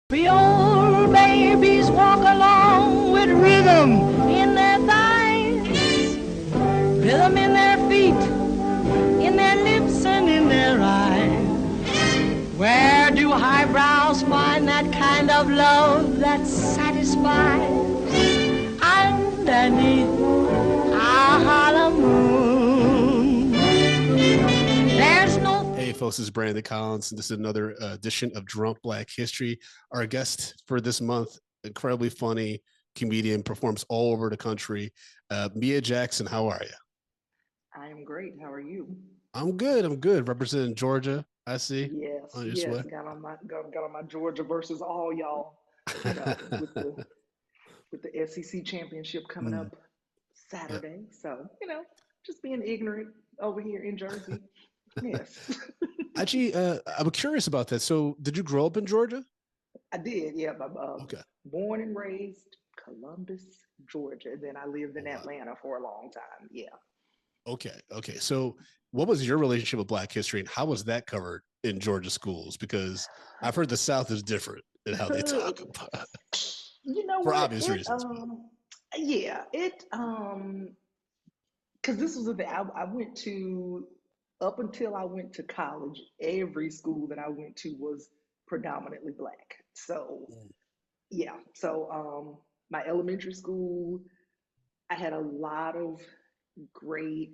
The old babies walk along with rhythm in their thighs, rhythm in their feet, in their lips and in their eyes. Where do highbrows find that kind of love that satisfies? Underneath a hollow moon. There's no. Hey folks, this is Brandon Collins, and this is another edition of Drunk Black History. Our guest for this month, incredibly funny comedian, performs all over the country. Mia Jackson, how are you? I am great. How are you? I'm good. I'm good. Representing Georgia, I see. Yes, On your yes. sweat. Got on my Georgia versus all y'all. You know, with the SEC championship coming up Saturday. So just being ignorant over here in Jersey. Yes, Actually, I'm curious about that. So, did you grow up in Georgia? I did. Yeah, I'm Okay. born and raised Columbus, Georgia. Then I lived in Wow. Atlanta for a long time. Yeah. Okay. Okay. So, what was your relationship with Black history, and how was that covered in Georgia schools? Because I've heard the South is different in how they talk about it, You know for what? obvious reasons. Yeah, because this was the thing. I went to up until I went to college. Every school that I went to was predominantly black. So Mm. yeah. So my elementary school, I had a lot of great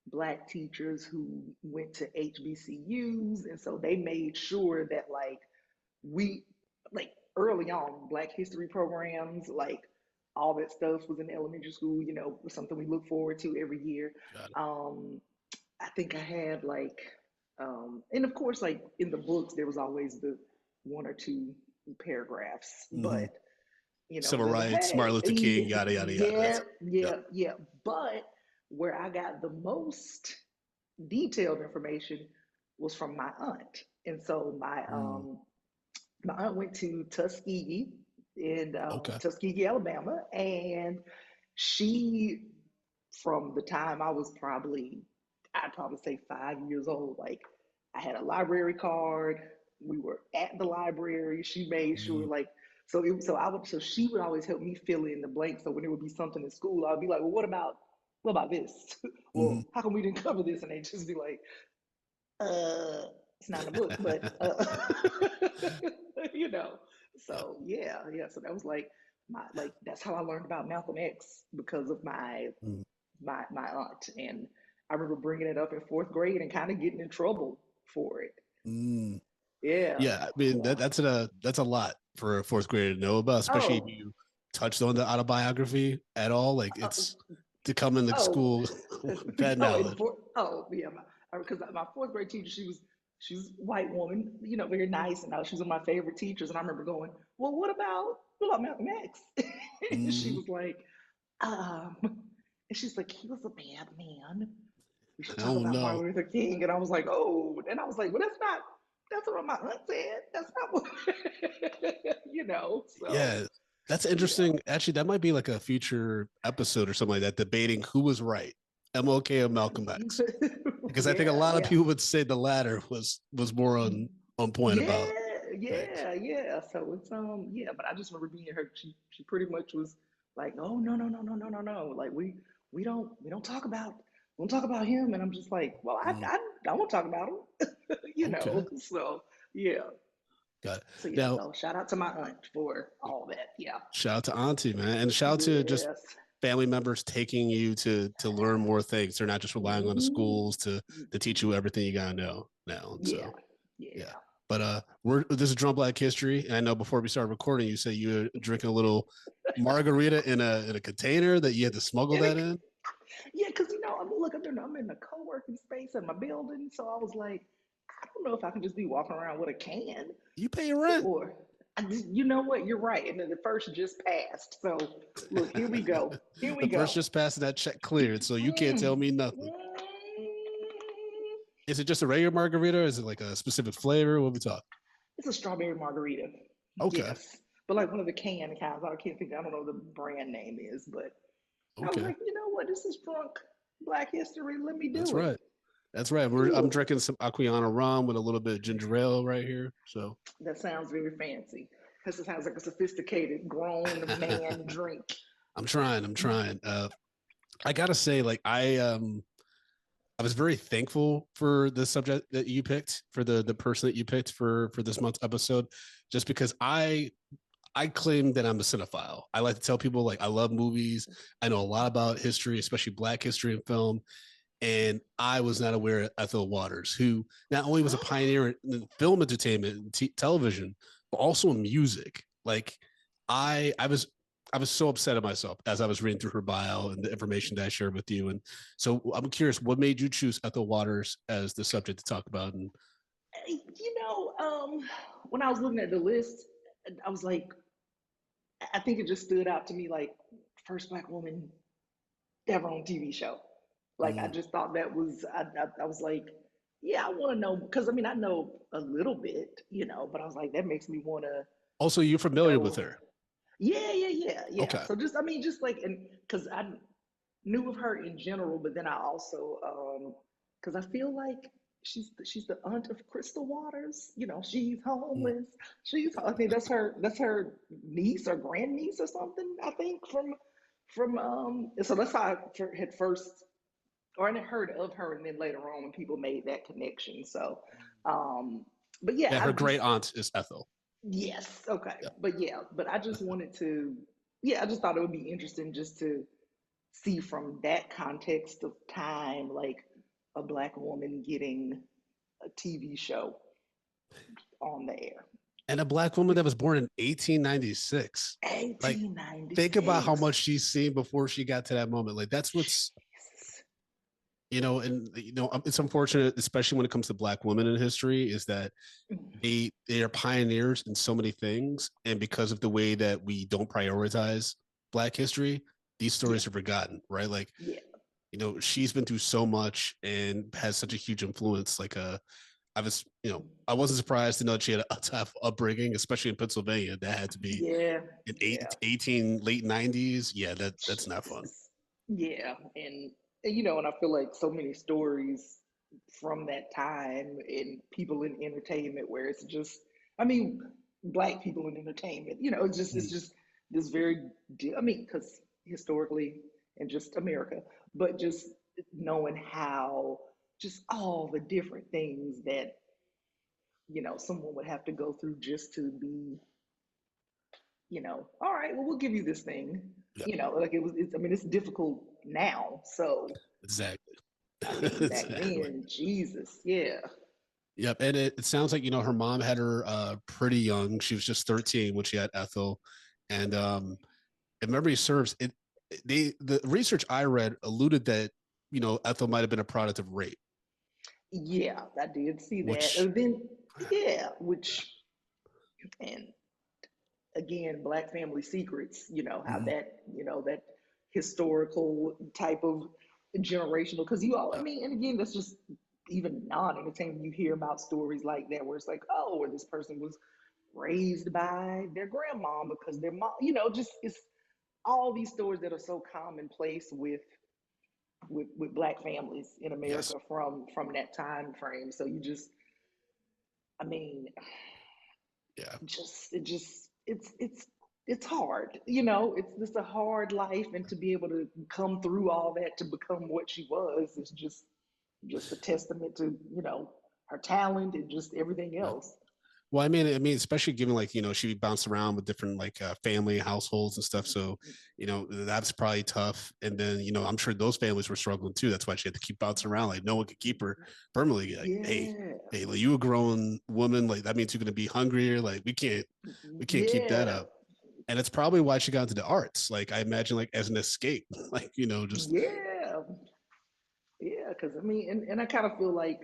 black teachers who went to HBCUs, and so they made sure that we like early on black history programs, like all that stuff was in elementary school, something we look forward to every year. Got it. I think I had and of course, like in the books, there was always the one or two paragraphs, Mhm. but Civil they're like, rights, hey, Martin Luther King, yada yada yada. yeah, That's it. Yeah. yeah. But where I got the most detailed information was from my aunt, and so Mm. my aunt went to Tuskegee in Okay. Tuskegee, Alabama, and she, from the time I'd probably say 5 years old, like I had a library card. We were at the library. She made sure, Mm. like, so she would always help me fill in the blanks. So when there would be something in school, I'd be like, well, what about this? Mhm. Well, how come we didn't cover this? And they just be like, it's not in the book, but you know. Yeah. So yeah, yeah. So that was like that's how I learned about Malcolm X because of Mm. my aunt, and I remember bringing it up in fourth grade and kind of getting in trouble for it. Mm. Yeah, Yeah, I mean yeah. that's a lot for a fourth grader to know about, especially if Oh, you touched on the autobiography at all. Like uh, it's to come into oh, school with that oh, and knowledge. yeah, because my fourth grade teacher, she's a white woman, very nice, and she was one of my favorite teachers. And I remember going, well, what about Malcolm X? And she Hmm. was like, um, and she's like, he was a bad man. We should I talk don't about know. Martin Luther King. And I was like, oh, and I was like, well, that's what my aunt said. That's not what, so Yeah, that's yeah. interesting. Actually, that might be like a future episode or something like that, debating who was right, MLK or Malcolm X. Because I think a Yeah, lot of yeah. people would say the latter was more on point about Yeah, things. yeah, yeah. So it's yeah, but I just remember being her. She pretty much was like, oh no, no, no, no, no, no, no. Like we don't talk about him. And I'm just like, well, Mm. I won't talk about him. Okay, So yeah. got it. So yeah, Now, so shout out to my aunt for all that. Yeah. shout out to Auntie, man, and shout out to just Yes. family members taking you to learn more things. They're not just relying on the Hmm. schools to teach you everything you gotta know now. Yeah. So yeah. Yeah. But we're this is Drum Black History. And I know before we started recording, you said you were drinking a little margarita in a container that you had to smuggle And that it, in. yeah, because look, I'm in a co-working space in my building, so I was like, I don't know if I can just be walking around with a can, You pay your rent. or you know what? You're right, and then the first just passed. So look, here we go. Here we The first go. just passed that check cleared, so you can't tell Mm, me nothing. mm. Is it just a regular margarita? Or is it like a specific flavor? What we talk? It's a strawberry margarita. Okay. Yes, but like one of the canned kinds. I can't think. I don't know what the brand name is, but I was Okay. like, you know what? This is drunk Black History. Let me That's do it. right. That's right. I'm drinking some Aquiana rum with a little bit of ginger ale right here. So That sounds very fancy. Because it sounds like a sophisticated grown man drink. I'm trying. I gotta say, like I was very thankful for the subject that you picked, for the person that you picked for this month's episode, just because I claim that I'm a cinephile. I like to tell people like I love movies. I know a lot about history, especially Black history and film. And I was not aware of Ethel Waters, who not only was a pioneer in film entertainment and television, but also in music. Like I was so upset at myself as I was reading through her bio and the information that I shared with you. And so I'm curious, what made you choose Ethel Waters as the subject to talk about? And When I was looking at the list, I was like, I think it just stood out to me like first Black woman ever on TV show. Like I just thought that was I was like, yeah, I want to know because I mean I know a little bit, but I was like that makes me want to also, you're familiar with know. her. Yeah. Okay. So just I mean just like and because I knew of her in general, but then I also because I feel like she's the aunt of Crystal Waters. She's Mm. homeless. I think that's her niece or grandniece or something. I think from so that's how I had first or I heard of her, and then later on when people made that connection. So, but yeah, Yeah, I her great just aunt is Ethel. yes, okay, Yeah. but I just wanted to, yeah, I just thought it would be interesting just to see from that context of time, like a Black woman getting a TV show on the air. And a Black woman that was born in 1896. Like, think about how 1896. much she's seen before she got to that moment. Like, that's what's, it's unfortunate, especially when it comes to Black women in history, is that they are pioneers in so many things, and because of the way that we don't prioritize Black history, these Yeah, stories are forgotten, right? Like, yeah, she's been through so much and has such a huge influence. Like, I wasn't surprised to know that she had a tough upbringing, especially in Pennsylvania. That had to be yeah, in yeah. 18 late 90s. Yeah, that's not fun. Jesus. Yeah, and I feel like so many stories from that time and people in entertainment where it's just, I mean, Black people in entertainment, it's Mm. just this very, I mean, because historically and just America, but just knowing how just all the different things that someone would have to go through just to be all right, well, we'll give you this thing. Yeah, Like I mean, it's difficult now. So, exactly. I mean, back Exactly. then, Jesus, yeah. Yep. And it sounds like, her mom had her pretty young. She was just 13 when she had Ethel. And if memory serves, the research I read alluded that, Ethel might have been a product of rape, Yeah, I did see that. which And then, yeah, which, and again, Black family secrets, how Mhm. that historical type of generational, because I Yeah. mean, and again, that's just even non-entertainment. You hear about stories like that where it's like, oh, where this person was raised by their grandma because their mom, just it's all these stories that are so commonplace with Black families in Yes. America from that time frame. So you just, I mean, Yeah. it's hard, it's just a hard life, and to be able to come through all that to become what she was is just a testament to her talent and just everything Yeah. else. Well, I mean, especially given like she bounced around with different like family households and stuff. So, that's probably tough. And then I'm sure those families were struggling too. That's why she had to keep bouncing around. Like no one could keep her permanently. Like, Yeah, hey, like you a grown woman. Like that means you're gonna be hungrier. Like we can't keep that yeah, up. And it's probably why she got into the arts. Like I imagine, like as an escape. Like just yeah, yeah. Because I mean, and I kind of feel like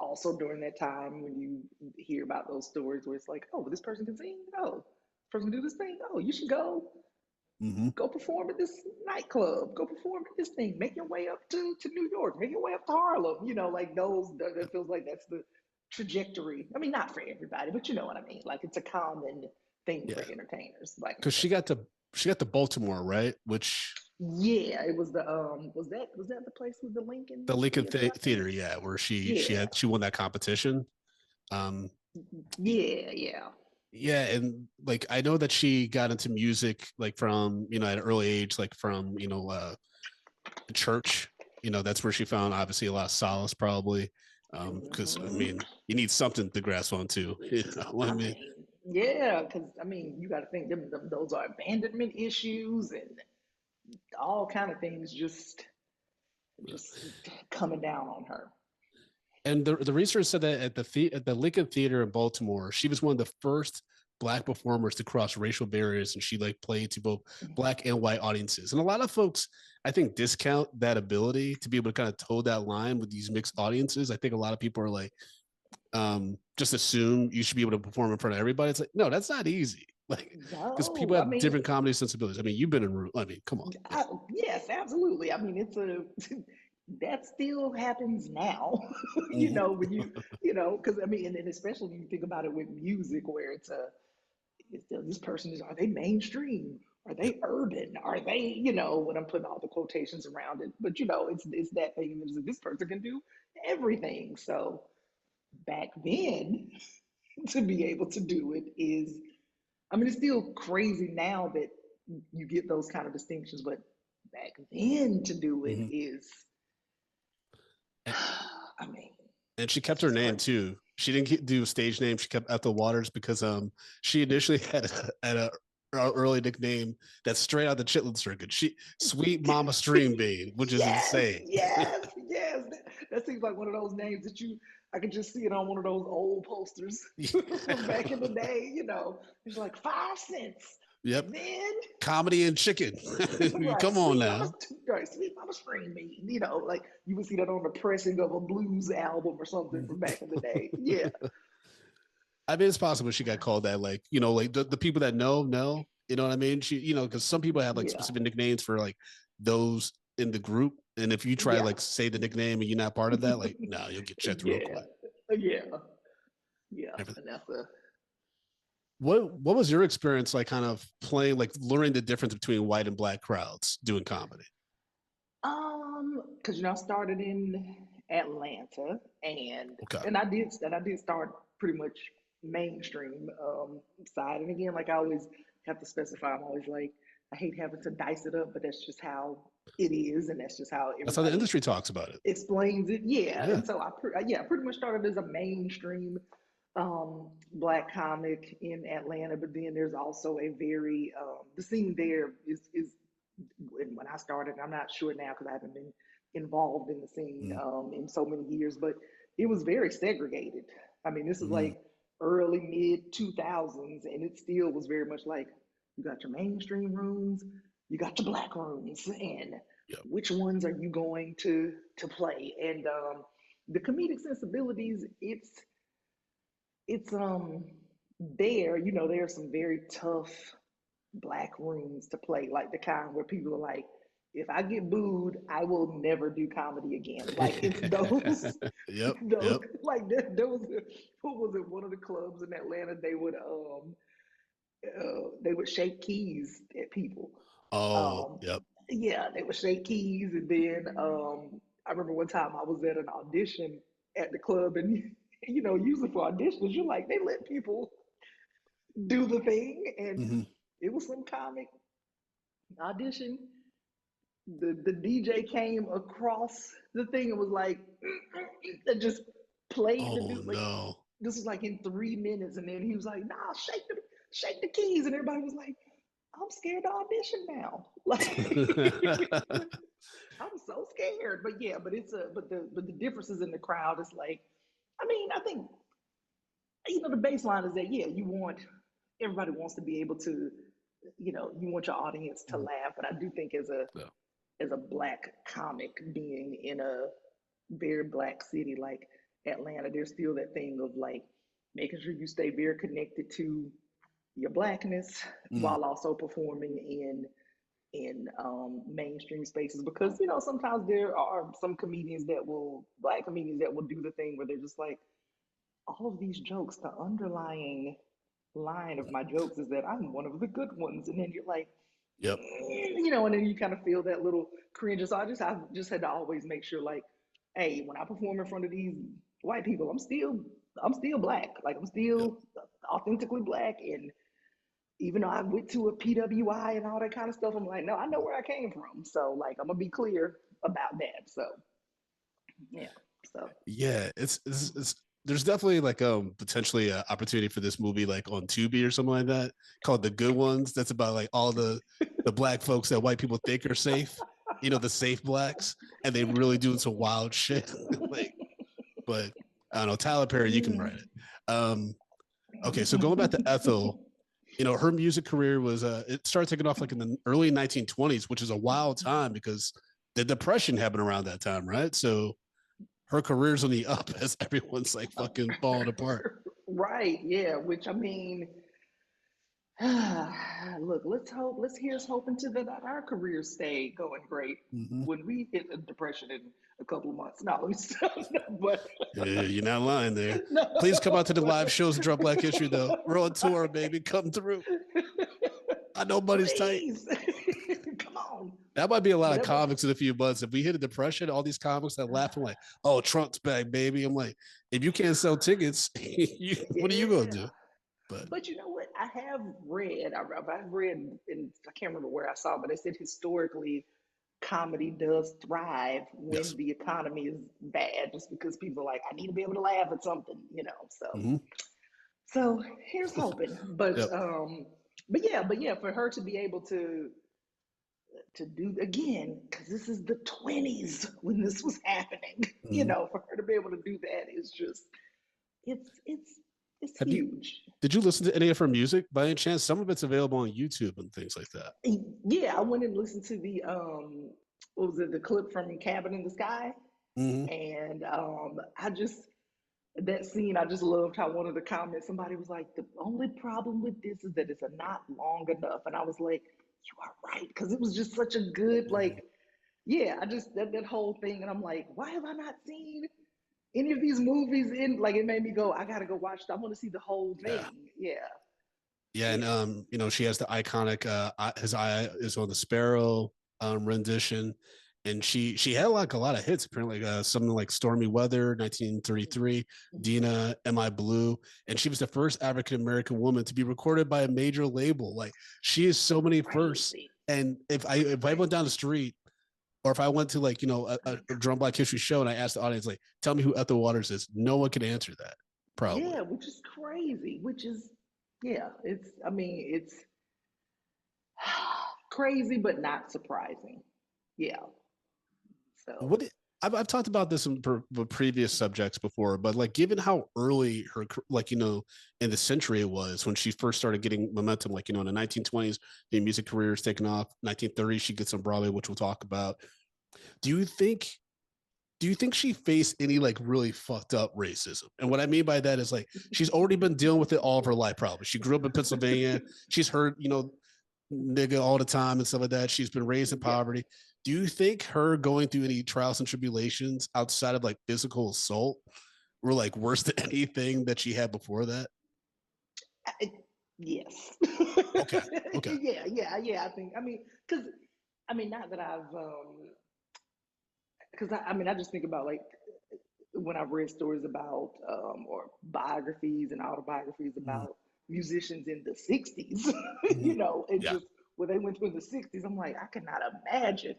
also during that time when you hear about those stories where it's like, oh, this person can sing. Oh, this person can do this thing. Oh, you should mm-hmm. go perform at this nightclub. Go perform at this thing. Make your way up to New York. Make your way up to Harlem. Like those. That feels like that's the trajectory. I mean, not for everybody, but you know what I mean. Like it's a common thing for Yeah, entertainers, Black because entertainers. she got to Baltimore, right? Which Yeah, it was the was that the place with the Lincoln the Lincoln Theater, I think. Theater, yeah, where she Yeah, won that competition. Um, yeah, yeah. Yeah, and like I know that she got into music like from, at an early age, like from, the church. That's where she found obviously a lot of solace probably. Because I Mhm. mean, you need something to grasp onto. I I mean, mean, yeah, because I mean, you got to think those are abandonment issues and all kind of things just coming down on her. and the research said that at the Lincoln Theater in Baltimore, she was one of the first black performers to cross racial barriers, and she like played to both black and white audiences. And a lot of folks, I think, discount that ability to be able to kind of toe that line with these mixed audiences. I think a lot of people are like, just assume you should be able to perform in front of everybody. It's like, no, that's not easy. Like, because people No, I have mean, different comedy sensibilities. I mean, you've been in, I mean, come on. Yeah. yes, absolutely. I mean, it's a that still happens now, Mm-hmm. when because I mean, and especially when you think about it with music, where this person are they mainstream? Are Yep. they urban? Are they, when I'm putting all the quotations around it? But it's that thing that this person can do everything. So back then, to be able to do it is, I mean, it's still crazy now that you get those kind of distinctions, but back then to do it Mm-hmm. is, And, I mean, and she it's kept her just name crazy. too. She didn't do a stage name. She kept Ethel Waters because she initially had a early nickname that's straight out the Chitlin Circuit. She Sweet Mama Stream Bean, which is Yes, insane. yes, yes. That seems like one of those names that I could just see it on one of those old posters from back in the day. It's like 5 cents, Yep. and then Comedy and chicken. right, Come on now. Sweet Mama String Bean. Like you would see that on the pressing of a blues album or something from back in the day. Yeah, I mean, it's possible she got called that, like, like the people that know, you know what I mean? She, because some people have like yeah, specific nicknames for like those in the group. And if you try to yeah, like say the nickname and you're not part of that, like, no, you'll get checked real yeah, quick. yeah, yeah. And that's a What was your experience like kind of playing, like learning the difference between white and black crowds doing comedy? because I started in Atlanta, and Okay. and I did start pretty much mainstream side. And again, like I always have to specify, I'm always like, I hate having to dice it up, but that's just how it is, and that's just how That's how the everybody industry talks about it. explains it. Yeah, Yeah. and so I pretty much started as a mainstream black comic in Atlanta, but then there's also a very the scene there is when I started. I'm not sure now because I haven't been involved in the scene in so many years, but it was very segregated. I mean, this is Mm-hmm. like early mid 2000s, and it still was very much like you got your mainstream rooms, you got your black rooms, and Yep. which ones are you going to play? And the comedic sensibilities, it's there. There are some very tough black rooms to play, like the kind where people are like, if I get booed, I will never do comedy again. Like it's those, Yep. those Yep. like there was what was it? One of the clubs in Atlanta, they would shake keys at people. Oh, Um, yep. yeah, they would shake keys, and then I remember one time I was at an audition at the club, and usually for auditions, you're like they let people do the thing, and Mm-hmm. it was some comic audition. The DJ came across the thing and was like, and just played the Oh dude like no. this was like in 3 minutes, and then he was like, "Nah, shake the keys," and everybody was like, "I'm scared to audition now." Like, I'm so scared. But yeah, but it's a but the differences in the crowd is like, I mean, I think the baseline is that yeah, everybody wants to be able to, you want your audience to laugh, but I do think Yeah. as a black comic being in a very black city like Atlanta, there's still that thing of like making sure you stay very connected to your blackness Mm. while also performing in mainstream spaces, because sometimes there are some black comedians that will do the thing where they're just like, all of these jokes, the underlying line of my jokes is that I'm one of the good ones, and then you're like, Yep. and then you kind of feel that little cringe. So I just had to always make sure, like, hey, when I perform in front of these white people, I'm still I'm still black. Like I'm Yep. still authentically black. And even though I went to a PWI and all that kind of stuff, I'm like, no, I know where I came from. So like I'm gonna be clear about that. So yeah. So Yeah, it's there's definitely like potentially an opportunity for this movie like on Tubi or something like that called The Good Ones. That's about like all the black folks that white people think are safe, you know, the safe blacks, and they really doing some wild shit. Like, but I don't know, Tyler Perry, you can write it. Okay, so going back to Ethel, you know, her music career was it started taking off like in the early 1920s, which is a wild time because the depression happened around that time, right? So her career's on the up as everyone's like fucking falling apart. right, yeah. Which I mean, look, here's hoping to that our careers stay going great Mm-hmm. when we hit the depression in a couple of months. No, let me stop. But You're not lying there. Please come out no, to the but live shows and drop Black History though. We're on tour, baby. Come through. I know money's tight. please, come on. That might be a lot But of that was comics in a few months. If we hit a depression, all these comics that laughing like, "Oh, Trump's back, baby." I'm like, if you can't sell tickets, what are you gonna yeah. do? But But you know what? I have read, I've read, and I can't remember where I saw, but they said historically comedy does thrive when yes, the economy is bad, just because people are like, I need to be able to laugh at something, you know. mm-hmm. So here's hoping. Yep. But yeah, for her to be able to do again, because this is the 20s when this was happening, you Mm-hmm. know, for her to be able to do that is just it's it's Have you? huge. Did you listen to any of her music by any chance? Some of it's available on YouTube and things like that. Yeah, I went and listened to the what was it, the clip from Cabin in the Sky, Mm-hmm. and I just that scene, I just loved how one of the comments somebody was like, the only problem with this is that it's not long enough, and I was like, you are right, because it was just such a good Mm-hmm. like, yeah, I just that whole thing, and I'm like, why have I not seen any of these movies in like it made me go, I gotta go watch. I want to see the whole Yeah. thing. Yeah, Yeah, and yeah, you know, she has the iconic his eye is on the sparrow rendition. And she had like a lot of hits, apparently something like Stormy Weather, 1933, Dina, Am I Blue? And she was the first African American woman to be recorded by a major label. Like she is so many firsts. crazy, And if I went down the street or if I went to like, you know, a Drum Black History show and I asked the audience, like, tell me who Ethel Waters is, no one can answer that, probably. yeah, which is crazy, which is yeah, it's I mean it's crazy but not surprising. Yeah, so. What I've talked about this in previous subjects before, but like given how early her like you know in the century it was when she first started getting momentum, like you know in the 1920s, the music career is taking off. 1930s, she gets on Broadway, which we'll talk about. Do you think? Do you think she faced any like really fucked up racism? And what I mean by that is like she's already been dealing with it all of her life. Probably she grew up in Pennsylvania. She's heard you know nigga all the time and stuff like that. She's been raised in Yeah, poverty. Do you think her going through any trials and tribulations outside of like physical assault were like worse than anything that she had before that? I, yes. Okay. Okay. Yeah. I think. I mean, because I mean, not that I've, because I mean, I just think about like when I've read stories about or biographies and autobiographies Mm-hmm. about musicians in the '60s. Mm-hmm. You know, it Yeah. just what they went through in the '60s. I'm like, I cannot imagine.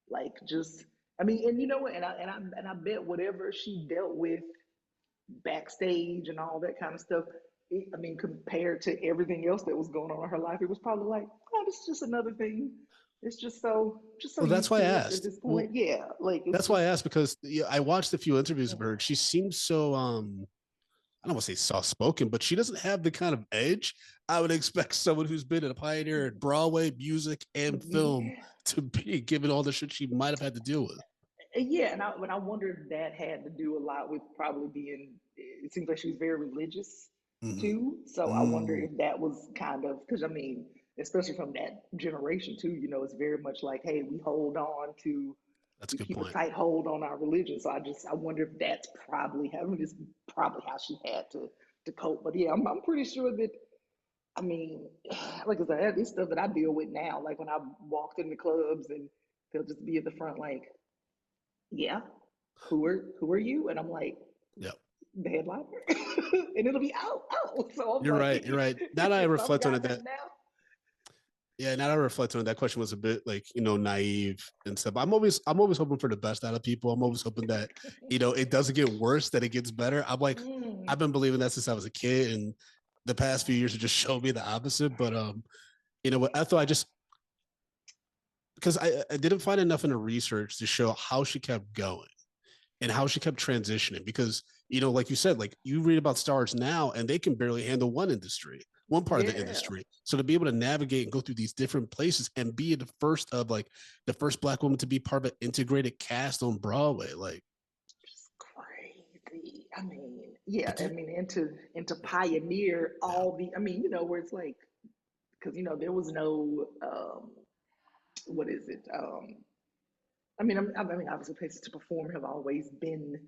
Like, just I mean, and you know what? And I bet whatever she dealt with backstage and all that kind of stuff. I mean, compared to everything else that was going on in her life, it was probably like, oh, this is just another thing. It's just so Well, that's used why I to it at asked. this Well, point. Yeah, like it's that's why I just asked because yeah, I watched a few interviews of her. She seems so I don't want to say soft spoken, but she doesn't have the kind of edge I would expect someone who's been a pioneer in Broadway, music, and film yeah, to be, given all the shit she might have had to deal with. yeah. And I wonder if that had to do a lot with probably being. It seems like she was very religious Mm-hmm. too. So I wonder Mm, if that was kind of because I mean, especially from that generation too. You know, it's very much like, hey, we hold on to that's a we good keep a point. tight hold on our religion. So I wonder if that's probably I mean, it's probably how she had to cope. But yeah, I'm pretty sure that I mean, like I said, this stuff that I deal with now. Like when I walked in the clubs and they'll just be at the front, like, yeah, who are you? And I'm like, Yep. the headliner, and it'll be out. Oh, so I'm You're like, right. You're right. Now that I so I've reflect on got it, that that now. yeah, now that I reflect on it, that question was a bit like, naive and stuff. I'm always hoping for the best out of people. I'm always hoping that, it doesn't get worse, that it gets better. I'm like, I've Mm, been believing that since I was a kid, and the past few years have just showed me the opposite. But what I thought I just because I didn't find enough in the research to show how she kept going and how she kept transitioning because like you said, like you read about stars now and they can barely handle one part of the yeah, industry. So to be able to navigate and go through these different places and be the first Black woman to be part of an integrated cast on Broadway, like just crazy. I mean, yeah, but I mean, and to pioneer yeah, all the, I mean, where it's like, because there was no, what is it? I mean, obviously, places to perform have always been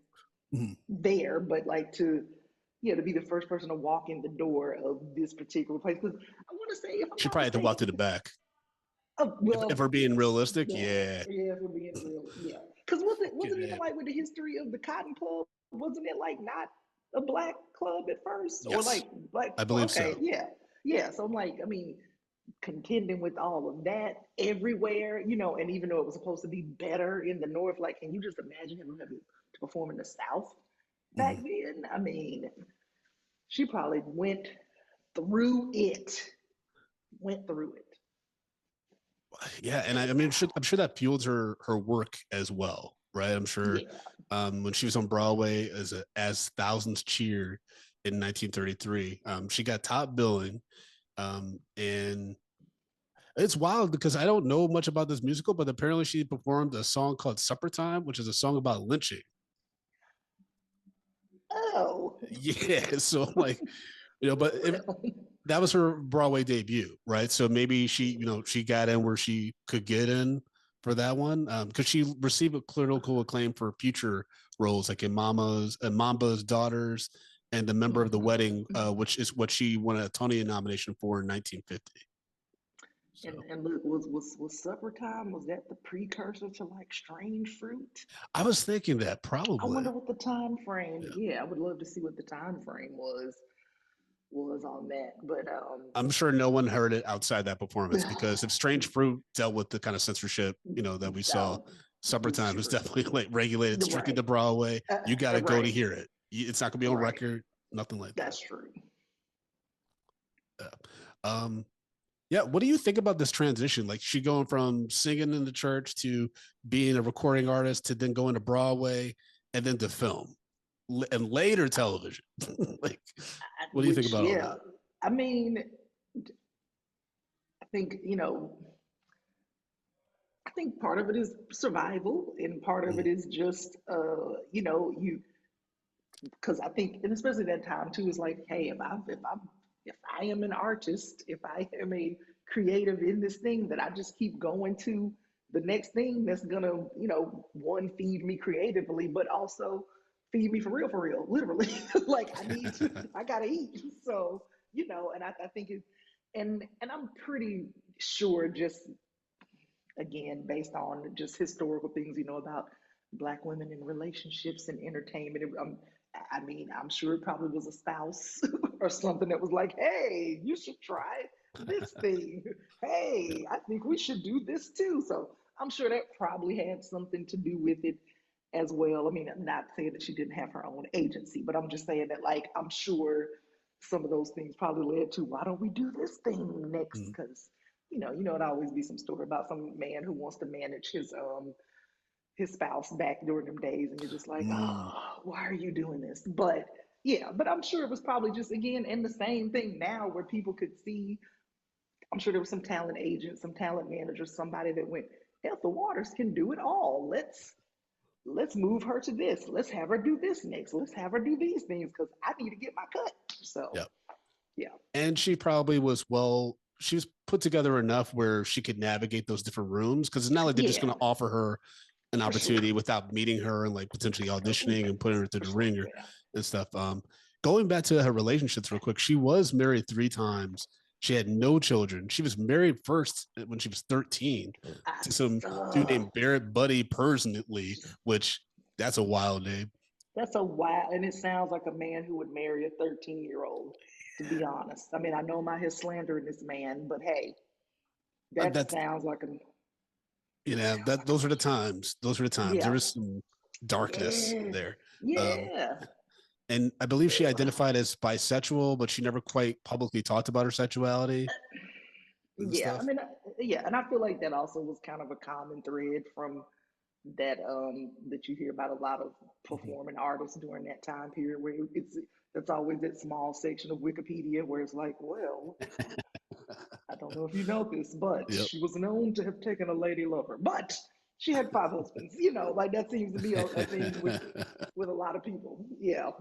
mhm. there, but like to, yeah, to be the first person to walk in the door of this particular place. Because I want to say, if I'm She not probably had to walk to mistaken, the back. If well, we're being realistic, yeah, yeah. yeah, if we're being real, yeah. Because wasn't even Yeah. like with the history of the Cotton Club, wasn't it like not a black club at first, or Yes, like I believe okay, so. yeah, yeah. So I'm like, I mean, contending with all of that everywhere, and even though it was supposed to be better in the North, like, can you just imagine him having to perform in the South back Mhm. then? I mean, she probably through it, went through it. Yeah, and I mean, I'm sure that fueled her work as well, right? I'm sure Yeah. when she was on Broadway as Thousands Cheered in 1933, she got top billing, and it's wild because I don't know much about this musical, but apparently she performed a song called "Supper Time," which is a song about lynching. Oh, Yeah, so I'm like, but if well, that was her Broadway debut, right? So maybe she got in where she could get in for that one because she received a critical acclaim for future roles like in Mamba's Daughters and The Member of the Wedding, which is what she won a Tony nomination for in 1950. So and look, was supper time? Was that the precursor to like strange fruit? I was thinking that I probably. wonder what the time frame. Yeah. Yeah, I would love to see what the time frame was on that. But I'm sure no one heard it outside that performance because if Strange Fruit dealt with the kind of censorship, that we saw, um, it's Summertime is true. definitely like regulated strictly Right. to Broadway. You got to go to Right. hear it. It's not going to be on Right. record, nothing like that. That's true. Yeah. Um, yeah. What do you think about this transition? Like she going from singing in the church to being a recording artist to then going to Broadway and then to film and later television. Like, what do you think Which, about all yeah, that? I mean, I think, I think part of it is survival and part of it Mm, is just, because I think, and especially that time too, is like, hey, if I am an artist, if I am a creative in this thing, that I just keep going to the next thing that's gonna, one, feed me creatively, but also feed me for real, literally. Like I gotta eat. So, and I think and I'm pretty sure, just again based on just historical things, about black women in relationships and entertainment. I mean, I'm sure it probably was a spouse or something that was like, hey, you should try this thing. Yeah. Hey, I think we should do this too. So I'm sure that probably had something to do with it as well. I mean, I'm not saying that she didn't have her own agency, but I'm just saying that, like, I'm sure some of those things probably led to, why don't we do this thing next? Mm, Because it'd always be some story about some man who wants to manage his spouse back during them days, and you're just like, mm, oh, why are you doing this? But yeah, but I'm sure it was probably just, again, and the same thing now, where people could see. I'm sure there was some talent agent, some talent manager, somebody that went, Ethel Waters can do it all. Let's move her to this. Let's have her do this next. Let's have her do these things because I need to get my cut. So yeah. yeah, And she was put together enough where she could navigate those different rooms because it's not like they're just yeah, going to offer her an for sure, opportunity without meeting her and like potentially auditioning and putting her through for the sure, ringer yeah. and stuff. Going back to her relationships real quick, she was married 3 times. She had no children. She was married first when she was 13 I to some dude saw. named Barrett Buddy Personally, which that's a wild name. That's a wild, and it sounds like a man who would marry a 13-year-old, to be honest. I mean, I know my his slandering this man, but hey, that That's sounds like a that those are the times. Those are the times. There yeah, was some darkness yeah, there. Um, yeah. and I believe she identified as bisexual, but she never quite publicly talked about her sexuality and Yeah, I stuff. mean, yeah, and I feel like that also was kind of a common thread from that that you hear about a lot of Mhm. performing artists during that time period where it's that's always that small section of Wikipedia where it's like, well, I don't know if you know this, but Yep. she was known to have taken a lady lover, but she had 5 husbands. You know, like that seems to be a thing with a lot of people. Yeah.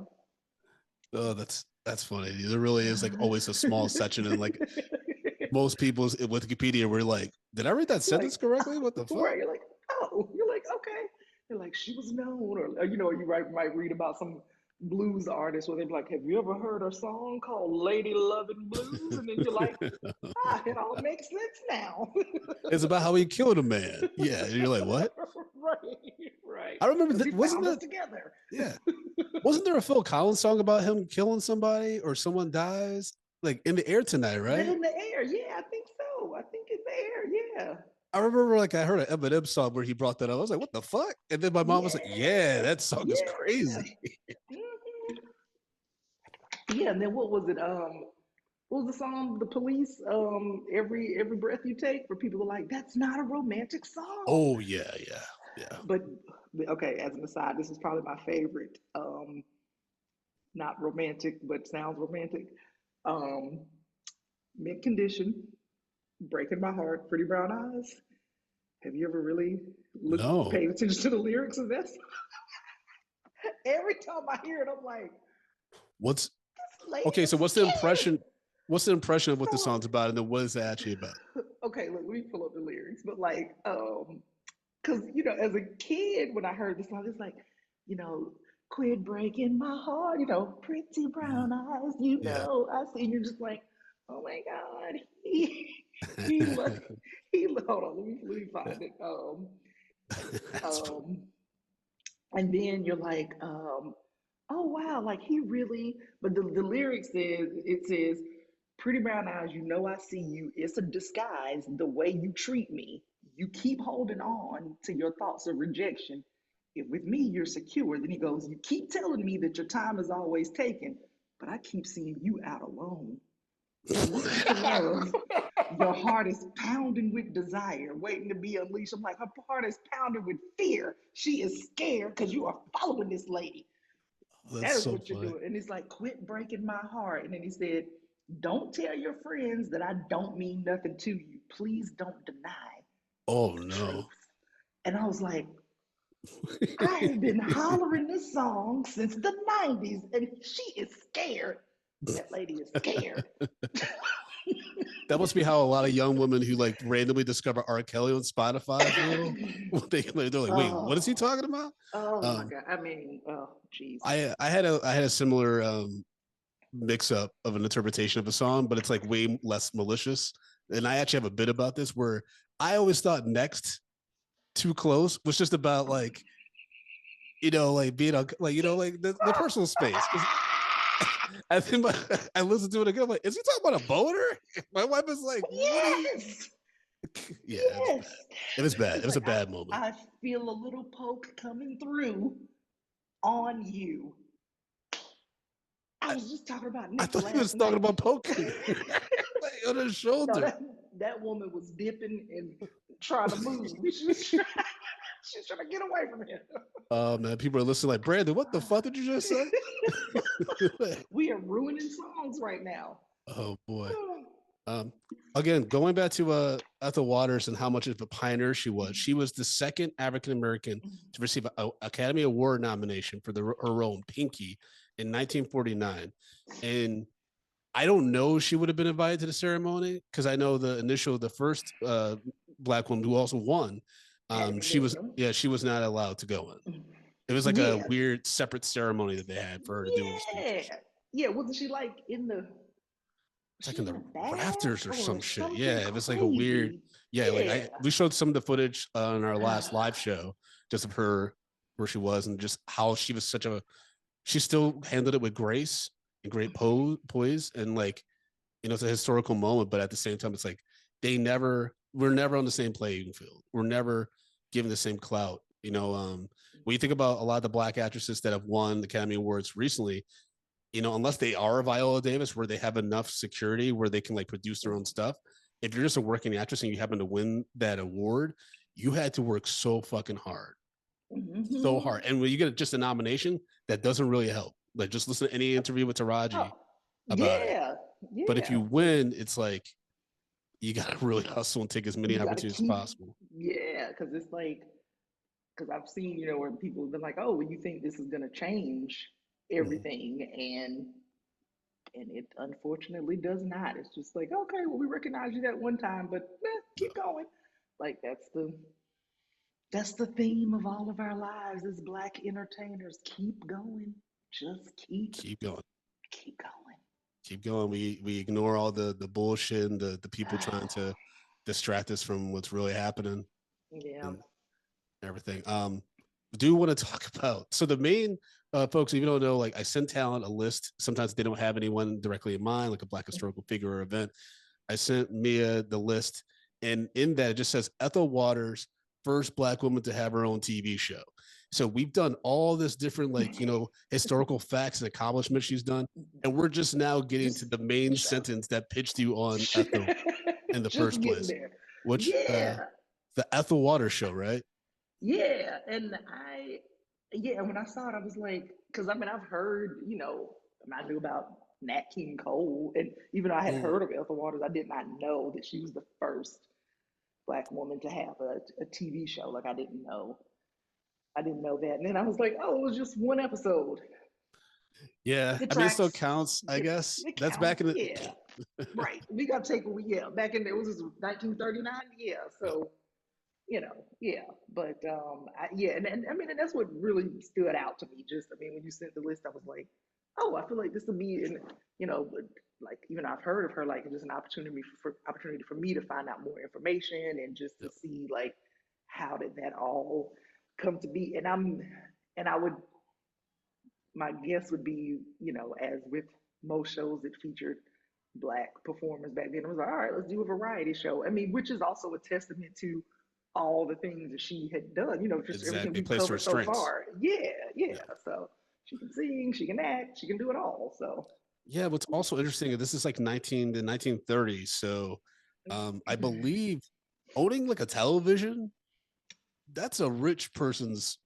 Oh, that's funny. There really is like always a small section, and like most people's Wikipedia were like, "Did I read that You're like, sentence correctly? What the fuck?" right? You're like, oh, you're like, okay. You're like, she was known, or you know, might read about some blues artist where they're like, have you ever heard a song called "Lady Loving Blues"? And then you're like, ah, it all makes sense now. It's about how he killed a man. Yeah, and you're like, "What?" Right, right. I remember Because that. he Wasn't found us that? together. Yeah, wasn't there a Phil Collins song about him killing somebody or someone dies? Like in the air tonight, Is that right? in the air? Yeah, I think so. I think it's the air. Yeah. I remember like I heard an Eminem song where he brought that up. I was like, "What the fuck?" And then my mom was like, "Yeah, Yeah. that song is Yeah. crazy." Mhm. Yeah, and then what was it? What was the song? The Police. Every breath you take. For people who are like, that's not a romantic song. Oh yeah, yeah, yeah. But okay, as an aside, this is probably my favorite. Not romantic, but sounds romantic. Um, Mint Condition, Breaking My Heart, Pretty Brown Eyes. Have you ever really looked No, paid attention to the lyrics of this? Every time I hear it, I'm like, what's this lady okay? So is what's the scared. impression? What's the impression of what the So song's about, and then what is it actually about? okay, look, let me pull up the lyrics. But like, because you know, as a kid, when I heard the song, it's like, you know, quit breaking my heart, you know, pretty Mhm. brown eyes, you Yeah, know, I see. And you're just like, oh my God, he look, hold on, let me find it. that's funny. Um, and then you're like, oh wow, like he really. But the lyric says, it says, pretty brown eyes, you know I see you. It's a disguise the way you treat me. You keep holding on to your thoughts of rejection. If with me you're secure, then he goes, you keep telling me that your time is always taken, but I keep seeing you out alone. You're looking for love. Your heart is pounding with desire, waiting to be unleashed. I'm like, her heart is pounding with fear. She is scared because you are following this lady. That's That is so what you're funny. doing. And he's like, quit breaking my heart. And then he said, don't tell your friends that I don't mean nothing to you. Please don't deny Oh the no. truth. And I was like, I have been hollering this song since the 90s, and she is scared. That lady is scared. That must be how a lot of young women who like randomly discover R. Kelly on Spotify feel. They're like, wait, what is he Oh, talking about? oh my Um, God. I mean, oh, Jesus. I had a similar mix up of an interpretation of a song, but it's like way less malicious. And I actually have a bit about this where I always thought "Next" too close was just about like like being on like like the personal space. Because I think I listened to it again. I'm like, is he talking about a boner? My wife is like, what are you? Yes. Yeah, Yes. it was bad. It It's was a like bad moment. I feel a little poke coming through on you. I I, was just talking about I Nick thought he last was talking night. about poking like on his No, shoulder. that woman was dipping and trying to move. She's trying to get away from him. Oh man, people are listening like Brandon. What the fuck did you just say? We are ruining songs right now. Oh boy. Um, Again, going back to Ethel Waters and how much of a pioneer she was. She was the second African American to receive an Academy Award nomination for her role in Pinky in 1949, and I don't know if she would have been invited to the ceremony because I know the first black woman who also won. Hattie She was Williams. she was not allowed to go in. It was like a Yeah, weird separate ceremony that they had for her to do the speeches. yeah, yeah. Wasn't she like in the? Was It's like she in in a the bath rafters or or some shit. something Yeah, it was like a weird. crazy? Yeah, like Yeah. we showed some of the footage on our last live show just of her where she was, and just how she was she still handled it with grace and great poise, and like, it's a historical moment, but at the same time, it's like we're never on the same playing field. We're never given the same clout. When you think about a lot of the Black actresses that have won the Academy Awards recently, unless they are Viola Davis, where they have enough security where they can like produce their own stuff. If you're just a working actress and you happen to win that award, you had to work so fucking hard, so hard. And when you get just a nomination, that doesn't really help. Like, just listen to any interview with Taraji about it. But if you win, it's like you gotta really hustle and take as many opportunities as possible. Yeah, because it's like, because I've seen, where people have been like, "Oh, well, you think this is gonna change everything?" And it unfortunately does not. It's just like, okay, well, we recognize you that one time, but keep going. Like, that's the theme of all of our lives as Black entertainers. Keep going. Just keep going. Keep going. Keep going. We ignore all the bullshit and the people trying to distract us from what's really happening. Yeah. And everything. Do want to talk about, so the main folks, if you don't know, like, I send talent a list. Sometimes they don't have anyone directly in mind, like a Black historical figure or event. I sent Mia the list, and in that it just says Ethel Waters, first Black woman to have her own TV show. So we've done all this different, like, historical facts and accomplishments she's done, and we're just now getting to the main sentence that pitched you on Ethel in the first place, which the Ethel Waters show, right? Yeah, and when I saw it, I was like, because I've heard, I knew about Nat King Cole, and even though I had heard of Ethel Waters, I did not know that she was the first Black woman to have a TV show. Like, I didn't know that, and then I was like, oh, it was just one episode. Yeah, it still counts, I guess. That's back in the right. We got to take back in there. It was 1939. Yeah, so. But and that's what really stood out to me. Just, when you sent the list, I was like, oh, I feel like this will be, and like, even I've heard of her, like, just an opportunity for me to find out more information and just to see, like, how did that all come to be. My guess would be, as with most shows that featured Black performers back then, I was like, all right, let's do a variety show. Which is also a testament to all the things that she had done, just everything we've covered so far. Yeah. So she can sing, she can act, she can do it all. So yeah, what's also interesting, this is like the 1930s. So I believe owning like a television, that's a rich person's